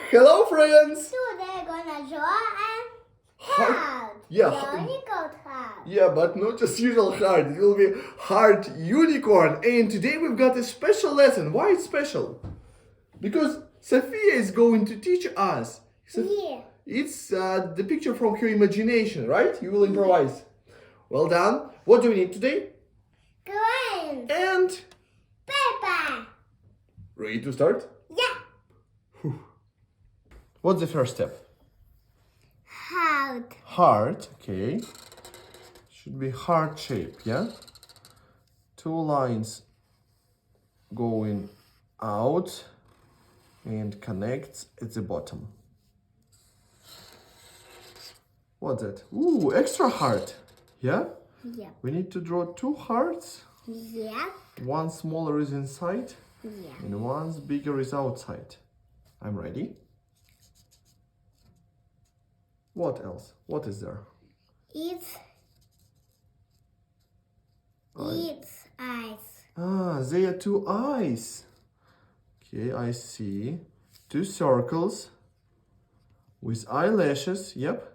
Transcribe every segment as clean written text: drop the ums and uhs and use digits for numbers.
Hello, friends! Today gonna draw an Heart. heart. Yeah. Unicorn heart. Yeah, but not just usual heart. It will be heart unicorn. And today we've got a special lesson. Why it's special? Because Sophia is going to teach us. Yeah. It's the picture from her imagination, right? You will improvise. Well done. What do we need today? Green. And Paper. ready to start? Yeah. What's the first step? Heart. Heart, okay. Should be heart shape, yeah? Two lines going out and connects at the bottom. What's that? Ooh, extra heart. Yeah? Yeah. We need to draw two hearts. Yeah. One smaller is inside Yeah. and one bigger is outside. I'm ready. What else? What is there? It's eyes. Ah, they are two eyes. Okay, I see. Two circles with eyelashes, yep.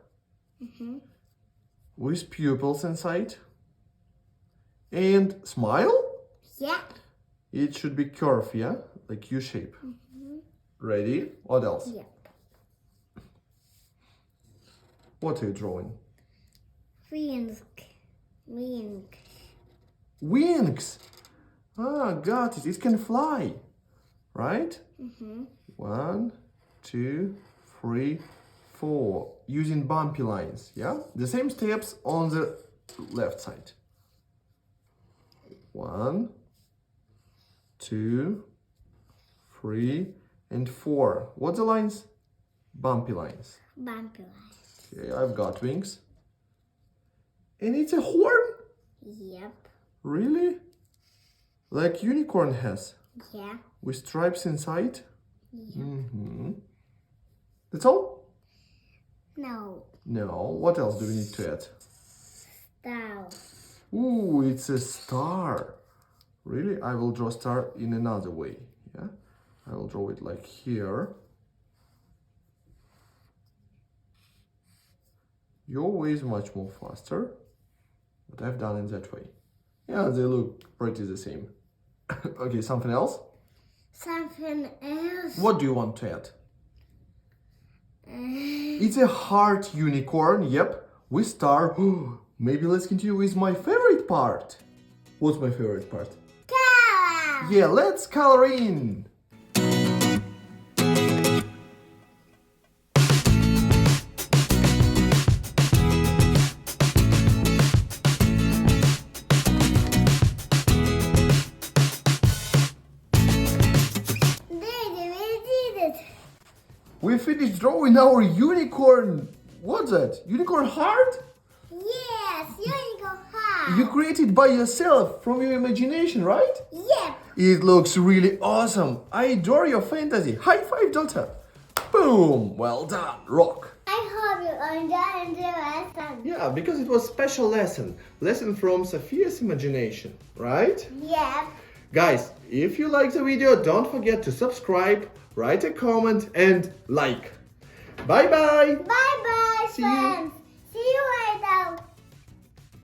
With pupils inside. And smile? Yeah. It should be curve, yeah? Like U shape. Ready? What else? Yeah. What are you drawing? Wings. Wings. Wings! Ah, got it. It can fly. Right? 1, 2, 3, 4. Using bumpy lines, yeah? The same steps on the left side. 1, 2, 3, and 4. What's the lines? Bumpy lines. Bumpy lines. Okay, I've got wings. And it's a horn? Yep. Really? Like unicorn has, Yeah. with stripes inside? Yeah. That's all? No. No. What else do we need to add? Star. Ooh, it's a star. Really? I will draw star in another way. Yeah? I will draw it like here. Your way is much more faster, but I've done it that way. Yeah, they look pretty the same. Okay, something else? Something else. What do you want to add? It's a heart unicorn, yep, with star. Maybe let's continue with my favorite part. What's my favorite part? Color. Yeah, let's color in. Daddy, we did it. We finished drawing our unicorn. What's that? Unicorn heart? Yes, unicorn heart. You created by yourself from your imagination, right? Yep. It looks really awesome. I adore your fantasy. High five, daughter. Boom. Well done. Rock. I hope you enjoyed the lesson. Yeah, because it was special lesson. Lesson from Sophia's imagination, right? Yep. Guys, if you like the video, don't forget to subscribe, write a comment and like. Bye bye. Bye bye, See you. friends. See you